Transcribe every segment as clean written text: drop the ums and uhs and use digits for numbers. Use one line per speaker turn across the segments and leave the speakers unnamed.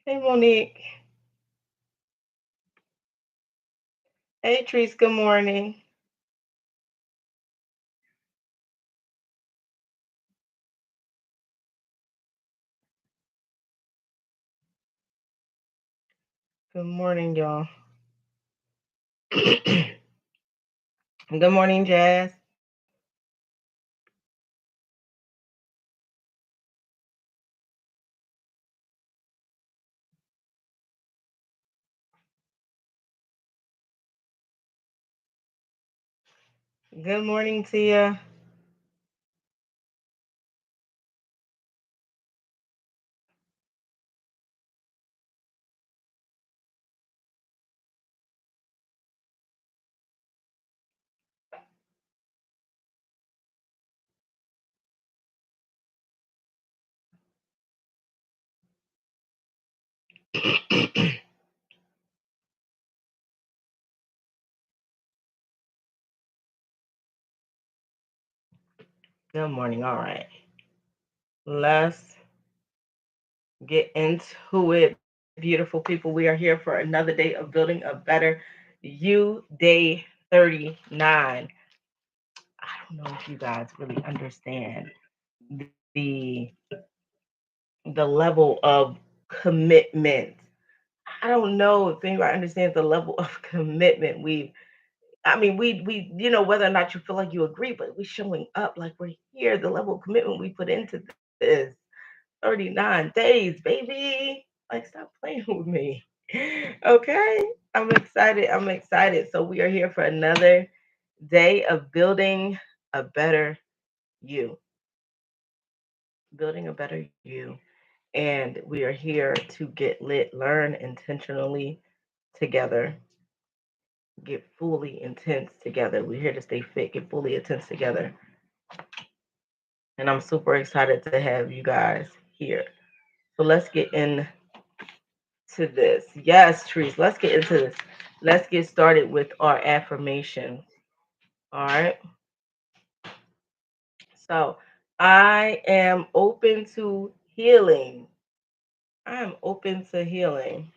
Hey, Monique. Hey, Trees. Good morning. Good morning, y'all. Good morning, Jazz. Good morning, Tia. Good morning. All right. Let's get into it. Beautiful people. We are here for another day of building a better you, day 39. I don't know if you guys really understand the the level of commitment. I don't know if anybody understands the level of commitment we whether or not you feel like you agree, but we showing up like we're here, the level of commitment we put into this 39 days, baby. Like, stop playing with me. Okay. I'm excited. I'm excited. So we are here for another day of building a better you. Building a better you. And we are here to get lit, learn intentionally together, get fully intense together. We're here to stay fit, get fully intense together. And I'm super excited to have you guys here. So let's get into this. Yes, Trees, let's get into this. Let's get started with our affirmation. All right. So I am open to healing. I am open to healing.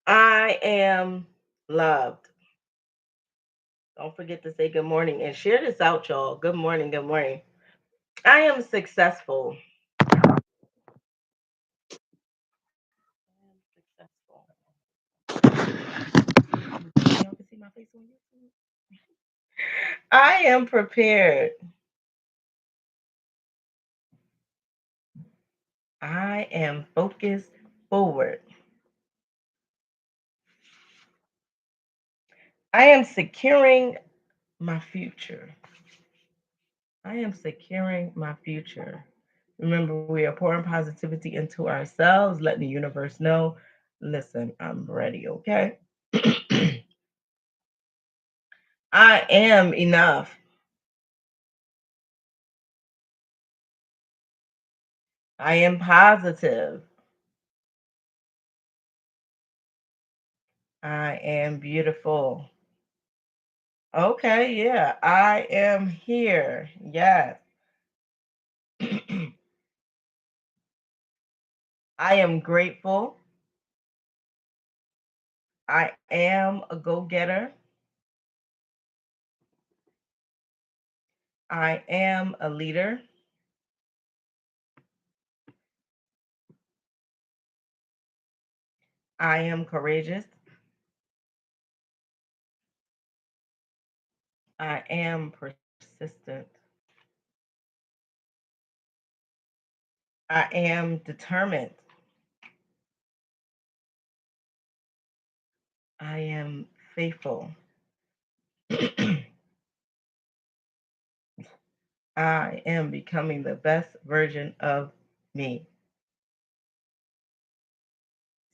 I am loved. Don't forget to say good morning and share this out, y'all. Good morning. Good morning. I am successful. I am successful. Y'all can see my face on YouTube. I am prepared. I am focused forward. I am securing my future. I am securing my future. Remember, we are pouring positivity into ourselves, letting the universe know, listen, I'm ready, okay? I am enough. I am positive. I am beautiful. Okay, yeah, I am here. Yes. I am grateful. I am a go getter. I am a leader. I am courageous. I am persistent. I am determined. I am faithful. I am becoming the best version of me.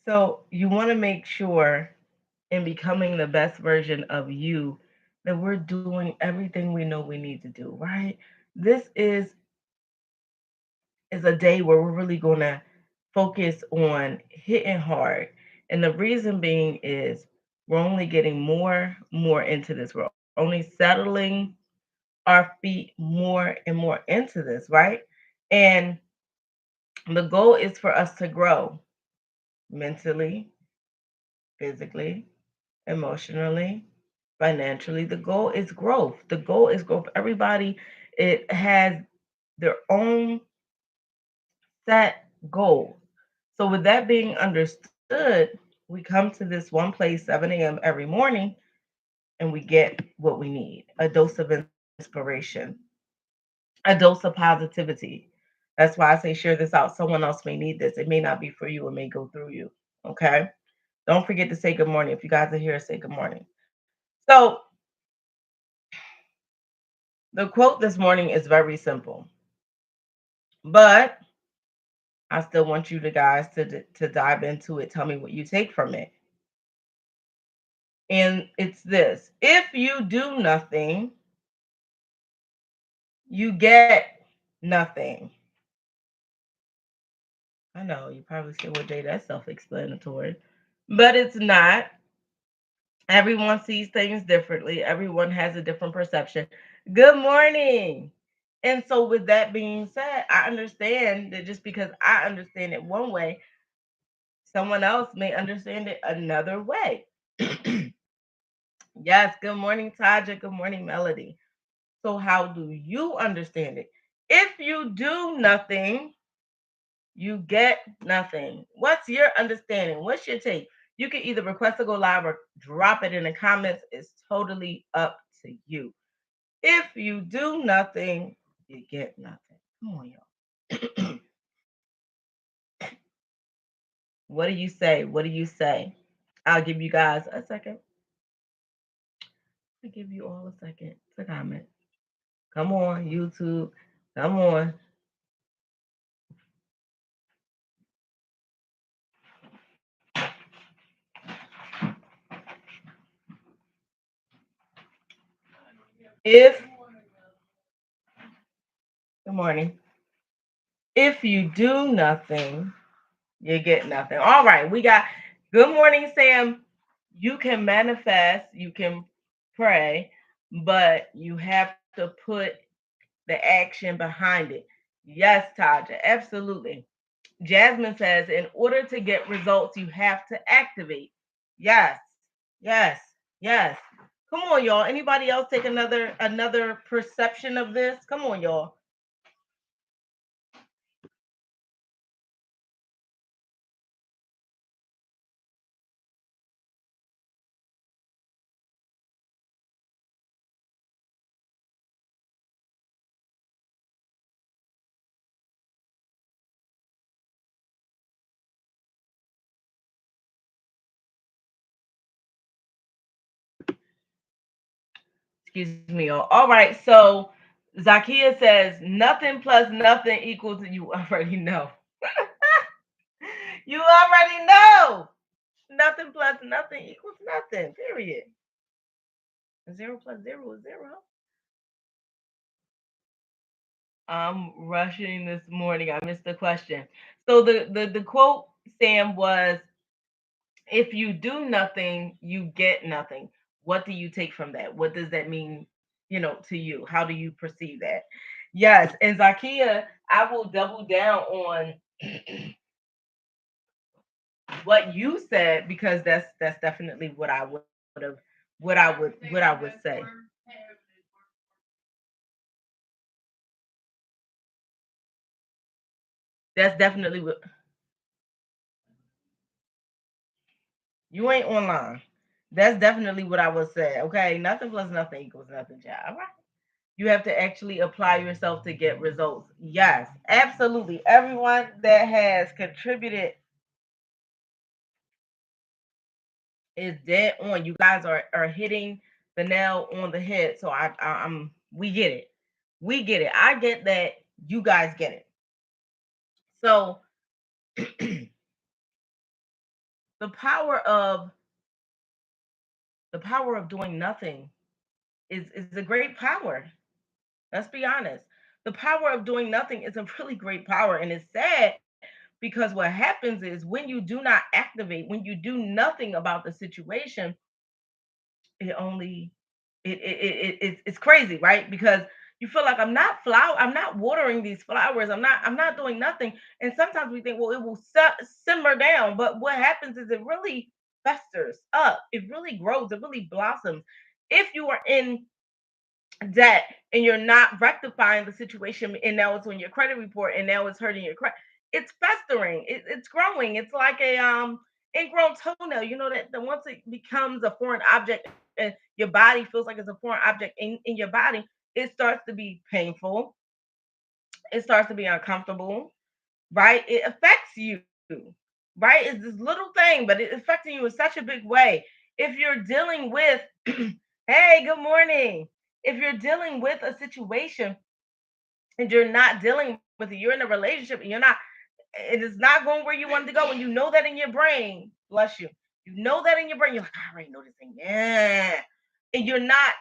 So, you want to make sure in becoming the best version of you that we're doing everything we know we need to do, right? This is a day where we're really going to focus on hitting hard. And the reason being is we're only getting more into this. We're only settling our feet more and more into this, right? And The goal is for us to grow mentally, physically, emotionally, financially. The goal is growth. The goal is growth. Everybody it has their own set goals. So with that being understood, we come to this one place 7 a.m. every morning and we get what we need, a dose of inspiration, a dose of positivity. That's why I say share this out. Someone else may need this. It may not be for you, it may go through you. Okay. Don't forget to say good morning. If you guys are here, say good morning. So the quote this morning is very simple, but I still want you to guys to dive into it. Tell me what you take from it. And it's this: if you do nothing, you get nothing. I know you probably say, well, Jay, that's self-explanatory, but it's not. Everyone sees things differently. Everyone has a different perception. Good morning. And so, with that being said, I understand that just because I understand it one way, someone else may understand it another way. Yes, good morning, Taja. Good morning, Melody. So, how do you understand it? If you do nothing, you get nothing. What's your understanding? What's your take? You can either request to go live or drop it in the comments. It's totally up to you. If you do nothing, you get nothing. Come on, y'all. What do you say? What do you say? I'll give you guys a second. I'll give you all a second to comment. Come on, YouTube. Come on. If Good morning. If you do nothing, you get nothing. All right, we got good morning, Sam. You can manifest, you can pray, but you have to put the action behind it. Yes, Taja, absolutely. Jasmine says, in order to get results, you have to activate. Yes, yes, yes. Come on, y'all. Anybody else take another perception of this? Come on, y'all. Excuse me, y'all. All right, so Zakia says nothing plus nothing equals you already know. You already know. Nothing plus nothing equals nothing. Period. Zero plus zero is zero. I'm rushing this morning. I missed the question. So the quote, Sam, was if you do nothing, you get nothing. What do you take from that? What does that mean, to you? How do you perceive that? Yes, and Zakia, I will double down on what you said because that's definitely what I would have what I would say. That's definitely what you ain't online. That's definitely what I would say. Okay, nothing plus nothing equals nothing, child. All right. You have to actually apply yourself to get results. Yes, absolutely. Everyone that has contributed is dead on. You guys are hitting the nail on the head. So I'm we get it. We get it. I get that. You guys get it. So the power of the power of doing nothing is a great power. Let's be honest. The power of doing nothing is a really great power, and it's sad because what happens is when you do not activate, when you do nothing about the situation, it only it's crazy, right? Because You feel like I'm not watering these flowers. I'm not doing nothing. And sometimes we think, well, it will simmer down. But what happens is it really festers up. It really grows. It really blossoms. If you are in debt and you're not rectifying the situation, and now it's on your credit report, and now it's hurting your credit, it's festering. It's growing. It's like a ingrown toenail. You know that once it becomes a foreign object and your body feels like it's a foreign object in your body, it starts to be painful. It starts to be uncomfortable, right? It affects you, right? It's this little thing, but it's affecting you in such a big way. If you're dealing with, hey, good morning. If you're dealing with a situation and you're not dealing with it, you're in a relationship and it is not going where you wanted to go, and you know that in your brain, bless you, you know that in your brain, you're like, I already know this thing, yeah, and you're not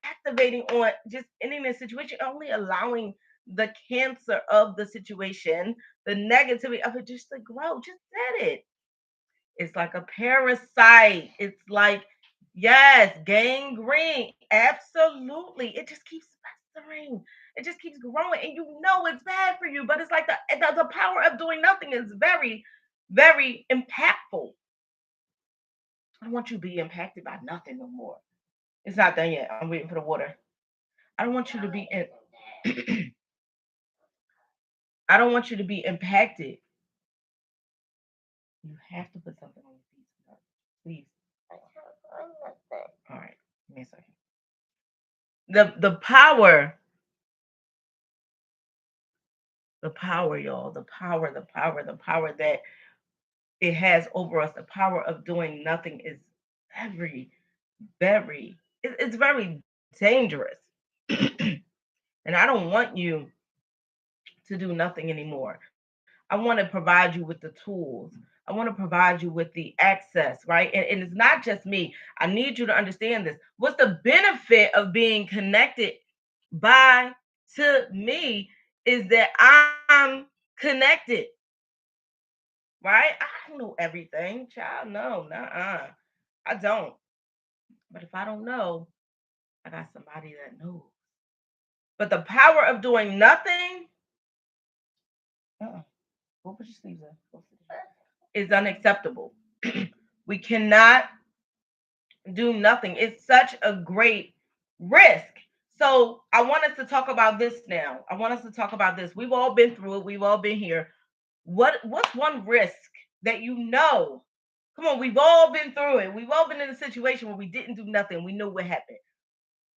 activating on just ending the situation, only allowing the cancer of the situation, the negativity of it just to grow. Just said it. It's like a parasite. It's like, yes, gangrene. Absolutely. It just keeps festering. It just keeps growing. And you know it's bad for you. But it's like the power of doing nothing is very, very impactful. I don't want you to be impacted by nothing no more. It's not done yet. I'm waiting for the water. I don't want you to be in I don't want you to be impacted. You have to put something on your feet, sweetheart. Please. All right. Give me a second. The power, y'all, the power that it has over us, the power of doing nothing is very, it's very dangerous. And I don't want you to do nothing anymore. I want to provide you with the tools. I want to provide you with the access, right? And it's not just me. I need you to understand this. What's the benefit of being connected by to me is that I'm connected, right? I don't know everything, child. No, nah, I don't. But if I don't know, I got somebody that knows. But the power of doing nothing, uh-uh. Go put your sleeves in. Is unacceptable. We cannot do nothing. It's such a great risk. So I want us to talk about this now. I want us to talk about this. We've all been through it. We've all been here. What's one risk that you know? Come on, we've all been through it. We've all been in a situation where we didn't do nothing. We know what happened.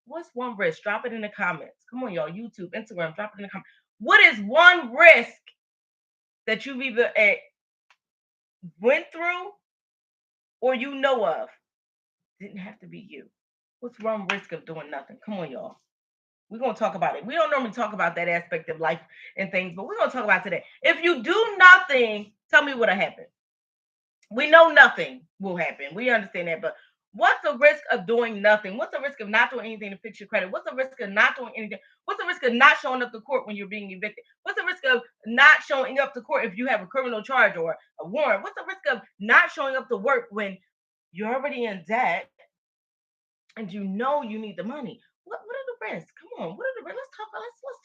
What's one risk? Drop it in the comments. Come on, y'all. YouTube, Instagram, drop it in the comments. What is one risk that you've either went through or you know of? Didn't have to be you. What's one risk of doing nothing? Come on, y'all. We're gonna talk about it. We don't normally talk about that aspect of life and things, but we're gonna talk about today. If you do nothing, tell me what'll happen. We know nothing will happen. We understand that, but what's the risk of doing nothing? What's the risk of not doing anything to fix your credit? What's the risk of not doing anything? What's the risk of not showing up to court when you're being evicted? What's the risk of not showing up to court if you have a criminal charge or a warrant? What's the risk of not showing up to work when you're already in debt and you know you need the money? What are the risks? Come on, what are the risks? Let's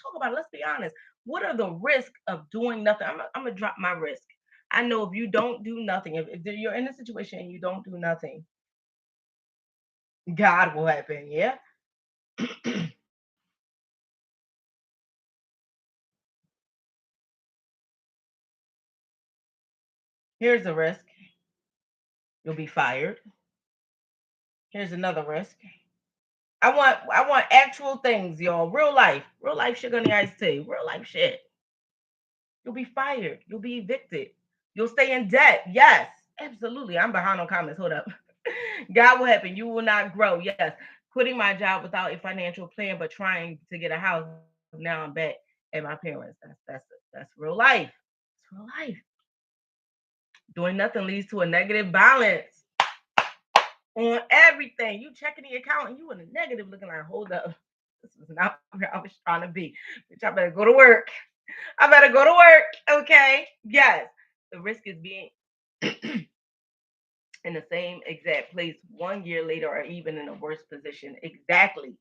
talk about it. Let's be honest. What are the risks of doing nothing? I'm gonna drop my risk. I know if you don't do nothing, if you're in a situation and you don't do nothing, God will happen. Yeah. Here's a risk. You'll be fired. Here's another risk. I want actual things, y'all. Real life. Real life sugar on the iced tea. Real life shit. You'll be fired. You'll be evicted. You'll stay in debt. Yes. Absolutely. I'm behind on comments. Hold up. God will happen. You will not grow. Yes. Quitting my job without a financial plan, but trying to get a house. Now I'm back at my parents. That's real life. It's real life. Doing nothing leads to a negative balance on everything. You checking the account and you in a negative looking like, hold up. This is not where I was trying to be. Bitch, I better go to work. I better go to work. Okay. Yes. The risk is being in the same exact place 1 year later or even in a worse position. Exactly.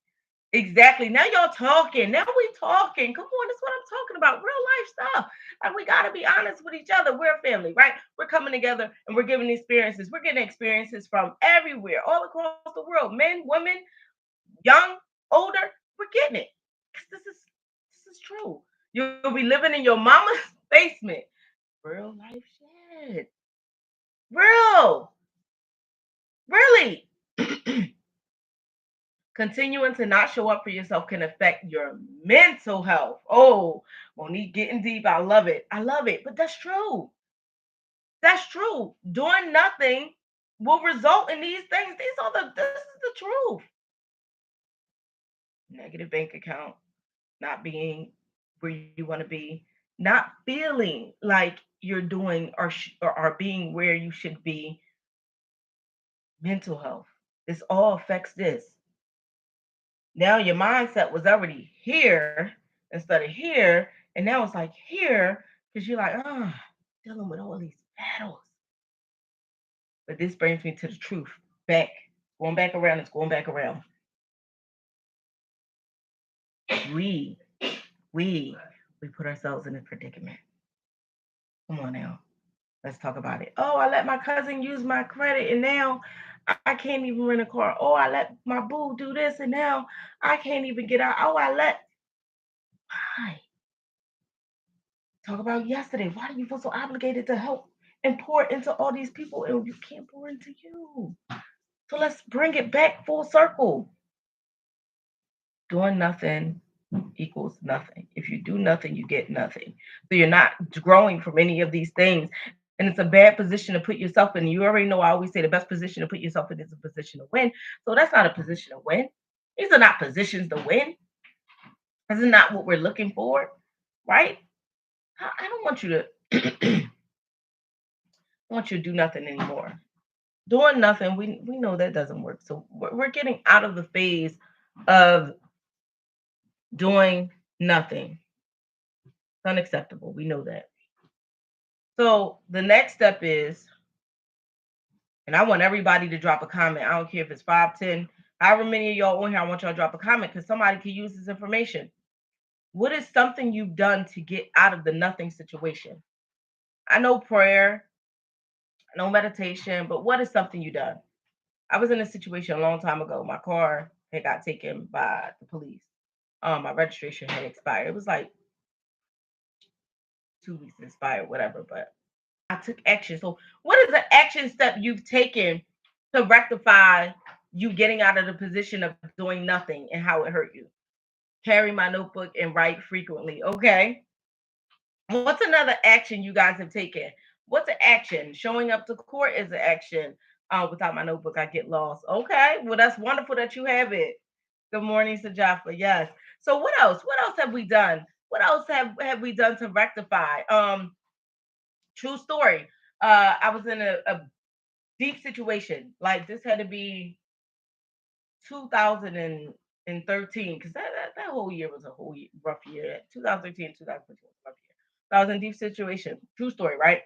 Exactly. Now y'all talking. Now we talking. Come on, that's what I'm talking about. Real life stuff. Like we gotta be honest with each other. We're a family, right? We're coming together and we're giving experiences. We're getting experiences from everywhere, all across the world. Men, women, young, older. We're getting it. 'Cause this is true. You'll be living in your mama's basement. Real life shit. Real. Really. Continuing to not show up for yourself can affect your mental health. Oh, Monique getting deep. I love it. I love it. But that's true. That's true. Doing nothing will result in these things. This is the truth. Negative bank account, not being where you want to be, not feeling like you're doing or are being where you should be. Mental health. This all affects this. Now your mindset was already here instead of here, and now it's like here because you're like, dealing with all these battles. But this brings me to the truth. Back, going back around, it's going back around. We, we, we put ourselves in a predicament. Come on now, let's talk about it. Oh, I let my cousin use my credit, and now I can't even rent a car. Oh, I let my boo do this, and now I can't even get out. Oh, I let. Why? Talk about yesterday. Why do you feel so obligated to help and pour into all these people and you can't pour into you? So let's bring it back full circle. Doing nothing equals nothing. If you do nothing, you get nothing. So you're not growing from any of these things. And it's a bad position to put yourself in. You already know I always say the best position to put yourself in is a position to win. So that's not a position to win. These are not positions to win. This is not what we're looking for, right? I don't want you to want you to do nothing anymore. Doing nothing, we know that doesn't work. So we're getting out of the phase of doing nothing. It's unacceptable. We know that. So the next step is, and I want everybody to drop a comment. I don't care if it's 5, 10, however many of y'all on here, I want y'all to drop a comment because somebody could use this information. What is something you've done to get out of the nothing situation? I know prayer, I know meditation, but what is something you done? I was in a situation a long time ago. My car had got taken by the police. My registration had expired. It was like 2 weeks expired, whatever. But I took action. So, what is the action step you've taken to rectify you getting out of the position of doing nothing and how it hurt you? Carry my notebook and write frequently. Okay. What's another action you guys have taken? What's an action? Showing up to court is an action. Without my notebook, I get lost. Okay. Well, that's wonderful that you have it. Good morning, Sajafa. Yes. So what else? What else have we done? What else have we done to rectify? True story. I was in a deep situation. Like this had to be 2013 because that whole year was a rough year. 2013, 2014 was a rough year. So I was in a deep situation. True story, right?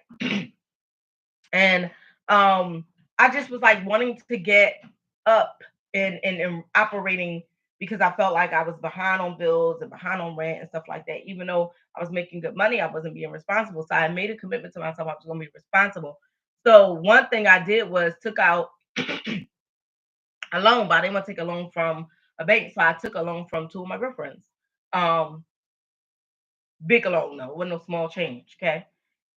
And I just was like wanting to get up and operating because I felt like I was behind on bills and behind on rent and stuff like that. Even though I was making good money, I wasn't being responsible. So I made a commitment to myself I was going to be responsible. So one thing I did was took out a loan, but I didn't want to take a loan from a bank, so I took a loan from two of my girlfriends. Um, Big loan though, it wasn't no small change. Okay,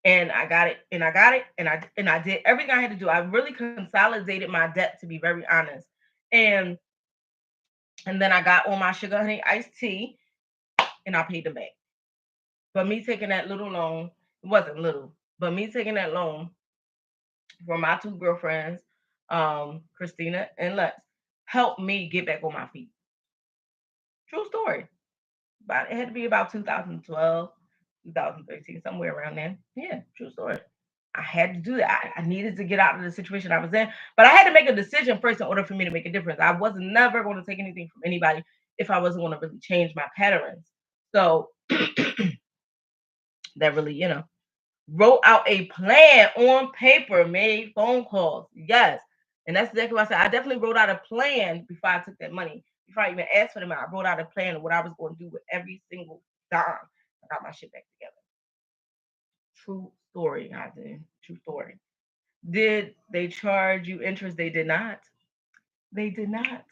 and I got it, and I got it, and I did everything I had to do. I really consolidated my debt, to be very honest, and and then I got on my sugar honey iced tea, and I paid them back. But me taking that little loan, it wasn't little, but me taking that loan from my two girlfriends, Christina and Lex, helped me get back on my feet. True story. But it had to be about 2012, 2013, somewhere around then. Yeah, true story. I had to do that. I needed to get out of the situation I was in, but I had to make a decision first in order for me to make a difference. I was never going to take anything from anybody if I wasn't going to really change my patterns. So that really, wrote out a plan on paper, made phone calls. Yes. And that's exactly what I said. I definitely wrote out a plan before I took that money before I even asked for them, I wrote out a plan of what I was going to do with every single dime. I got my shit back together. True story, I did. True story. Did they charge you interest? They did not. They did not.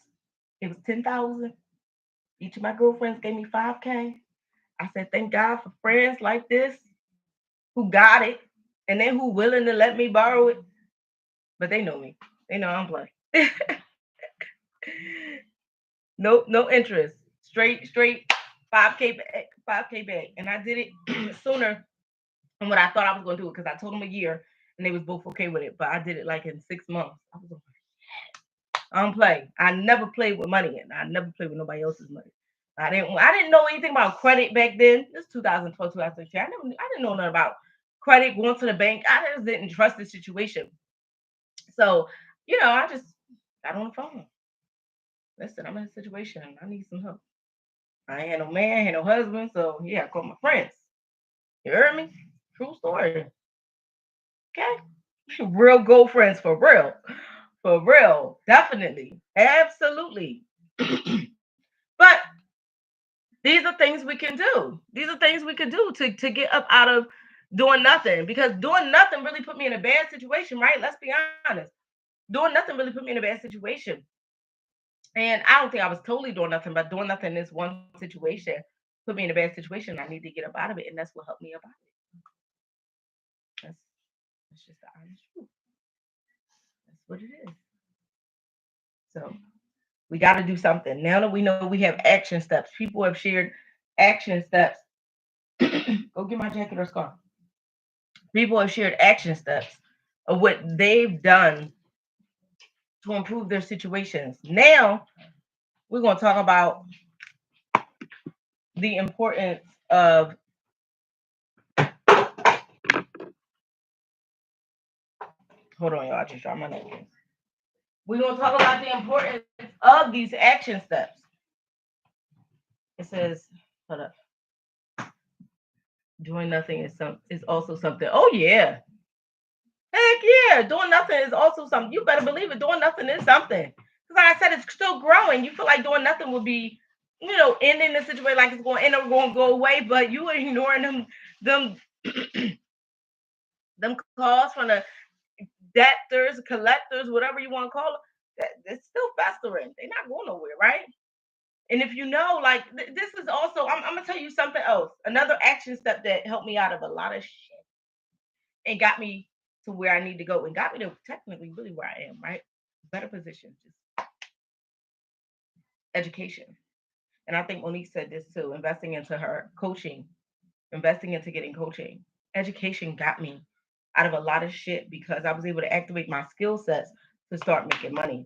It was 10,000. Each of my girlfriends gave me 5K. I said, thank God for friends like this who got it and then who willing to let me borrow it. But they know me. They know I'm playing. Nope, no interest. Straight 5K back, 5K back. And I did it sooner than what I thought I was gonna do it because I told them a year and they was both okay with it. But I did it like in 6 months. I don't play. I never played with money and I never played with nobody else's money. I didn't know anything about credit back then. This is 2012, 2013. I didn't know nothing about credit, going to the bank. I just didn't trust the situation. So, I just got on the phone. Listen, I'm in a situation and I need some help. I ain't had no man, had no husband, so yeah, I called my friends. You heard me? True story. Okay. Real girlfriends for real. For real. Definitely. Absolutely. But these are things we can do. These are things we can do to get up out of doing nothing. Because doing nothing really put me in a bad situation, right? Let's be honest. Doing nothing really put me in a bad situation. And I don't think I was totally doing nothing, but doing nothing in this one situation put me in a bad situation. I need to get up out of it. And that's what helped me up out of it. That's just the honest truth. That's what it is. So we got to do something. Now that we know we have action steps, people have shared action steps. Go get my jacket or scarf. People have shared action steps of what they've done to improve their situations. Now we're going to talk about the importance of, hold on, y'all, I just dropped my napkins. We're going to talk about the importance of these action steps. It says, hold up. Doing nothing is also something. Oh yeah. Heck yeah. Doing nothing is also something. You better believe it. Doing nothing is something. Because like I said, it's still growing. You feel like doing nothing will be, ending the situation like it's going to end up going to go away, but you are ignoring them them calls from the debtors, collectors, whatever you want to call them. It's still festering. They're not going nowhere, right? And if you know, like this is also, I'm gonna tell you something else. Another action step that helped me out of a lot of shit and got me to where I need to go and got me to technically really where I am, right? Better position, just education. And I think Monique said this too, investing into her coaching, investing into getting coaching. Education got me out of a lot of shit because I was able to activate my skill sets to start making money.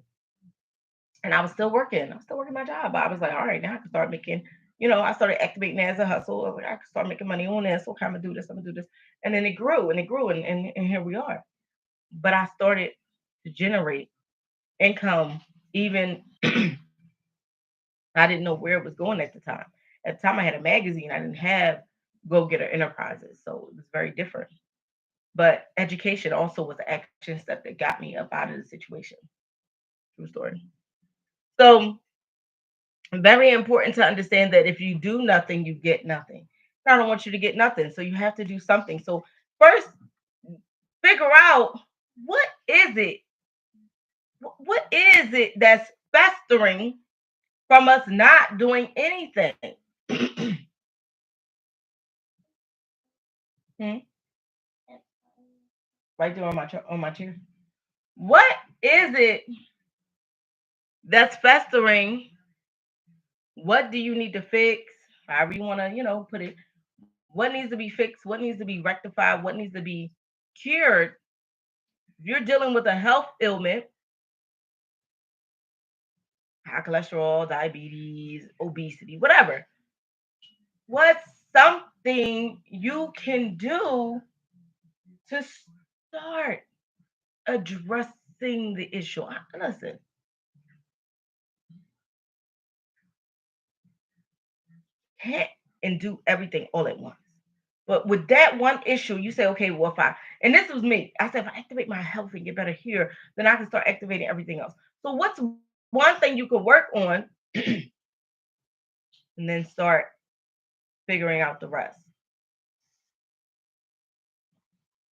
And I was still working. I was still working my job. But I was like, all right, now I can start making, I started activating as a hustle. I was like, I can start making money on this. Okay, I'm gonna do this, I'm gonna do this. And then it grew and it grew and here we are. But I started to generate income even I didn't know where it was going at the time. At the time I had a magazine. I didn't have Go Getter Enterprises. So it was very different. But education also was an action step that got me up out of the situation. True story. So very important to understand that if you do nothing, you get nothing. I don't want you to get nothing. So you have to do something. So first, figure out what is it? What is it that's festering from us not doing anything? Hmm? Right there on my chair. What is it that's festering? What do you need to fix? However you want to, put it. What needs to be fixed? What needs to be rectified? What needs to be cured? If you're dealing with a health ailment, high cholesterol, diabetes, obesity, whatever, what's something you can do to start addressing the issue? Listen, can't and do everything all at once. But with that one issue, you say, okay, well, if and this was me, I said, if I activate my health and get better here, then I can start activating everything else. So, what's one thing you can work on and then start figuring out the rest.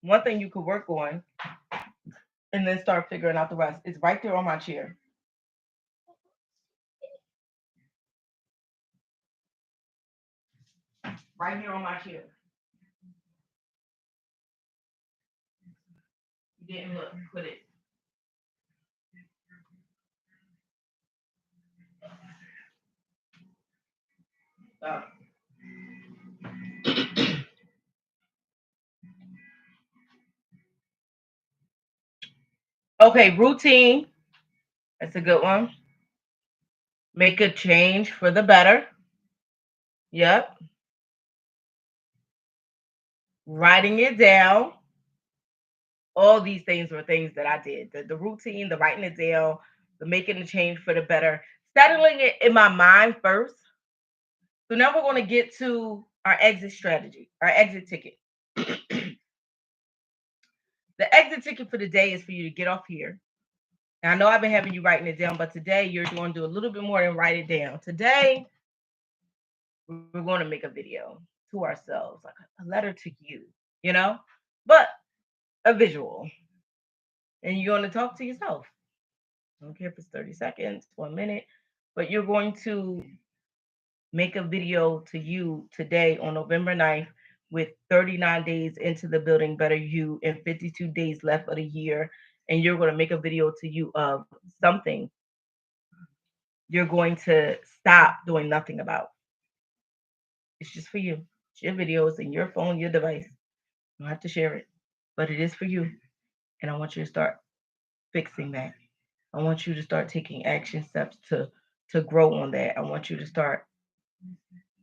One thing you could work on and then start figuring out the rest is right there on my chair. Right here on my chair. You didn't look, put it. Uh, okay, routine. That's a good one. Make a change for the better. Yep. Writing it down. All these things were things that I did. The routine, the writing it down, the making the change for the better, settling it in my mind first. So now we're going to get to our exit strategy, our exit ticket. The exit ticket for the day is for you to get off here. And I know I've been having you writing it down, but today you're going to do a little bit more than write it down. Today, we're going to make a video to ourselves, like a letter to you know, but a visual. And you're going to talk to yourself. I don't care if it's 30 seconds, 1 minute, but you're going to make a video to you today on November 9th with 39 days into the Building Better You and 52 days left of the year. And you're going to make a video to you of something you're going to stop doing nothing about. It's just for you. It's your videos in your phone, your device. You don't have to share it, but it is for you. And I want you to start fixing that. I want you to start taking action steps to grow on that. I want you to start.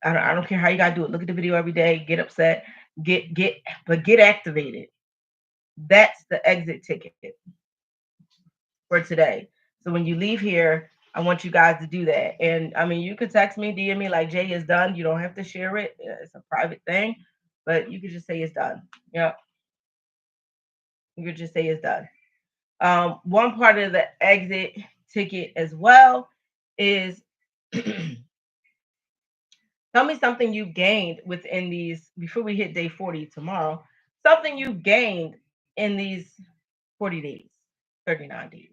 I don't care how you gotta do it. Look at the video every day. Get upset. Get activated. That's the exit ticket for today. So when you leave here, I want you guys to do that. And I mean, you could text me, DM me like Jay is done. You don't have to share it. It's a private thing, but you could just say it's done. Yeah, you could just say it's done. One part of the exit ticket as well is tell me something you gained within these before we hit day 40 tomorrow. Something you gained in these 40 days, 39 days.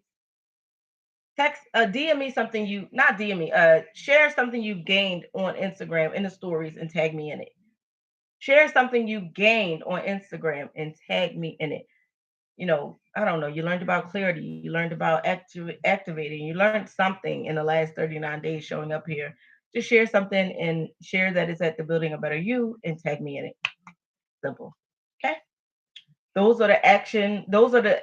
Text DM me something you not DM me, share something you've gained on Instagram in the stories and tag me in it. Share something you gained on Instagram and tag me in it. You know, I don't know, you learned about clarity, you learned about activating, you learned something in the last 39 days showing up here. Just share something and share that it's at the Building a Better You and tag me in it. Simple. Okay. Those are the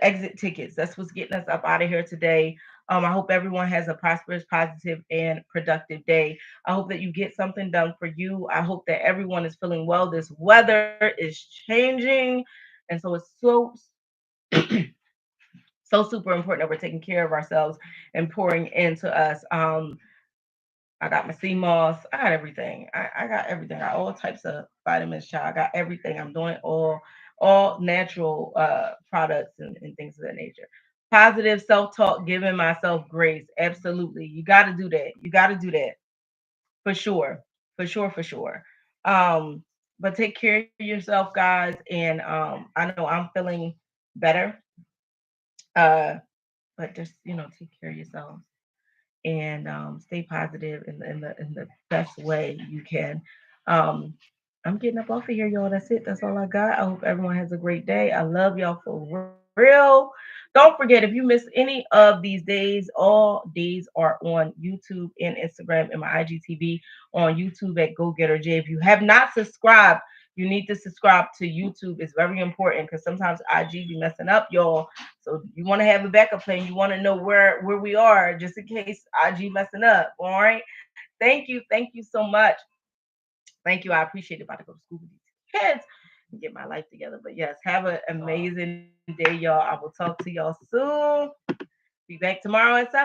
exit tickets. That's what's getting us up out of here today. I hope everyone has a prosperous, positive, and productive day. I hope that you get something done for you. I hope that everyone is feeling well. This weather is changing. And so it's so super important that we're taking care of ourselves and pouring into us. I got my sea moss. I got everything. I got everything. I got all types of vitamins, child. I got everything. I'm doing all natural products and things of that nature. Positive self-talk, giving myself grace. Absolutely. You gotta do that. You gotta do that. For sure. For sure, for sure. Um, but take care of yourself, guys. And I know I'm feeling better. Uh, but just take care of yourself and stay positive in the best way you can. Um, I'm getting up off of here, y'all. That's it. That's all I got. I hope everyone has a great day. I love y'all for real. Don't forget, if you miss any of these days, all days are on YouTube and Instagram and my IGTV on YouTube at Go Getter J. If you have not subscribed, you need to subscribe to YouTube. It's very important because sometimes IG be messing up, y'all. So you want to have a backup plan. You want to know where we are just in case IG messing up. All right. Thank you. Thank you so much. Thank you. I appreciate it. About to go to school with these kids and get my life together. But yes, have an amazing day, y'all. I will talk to y'all soon. Be back tomorrow at 7.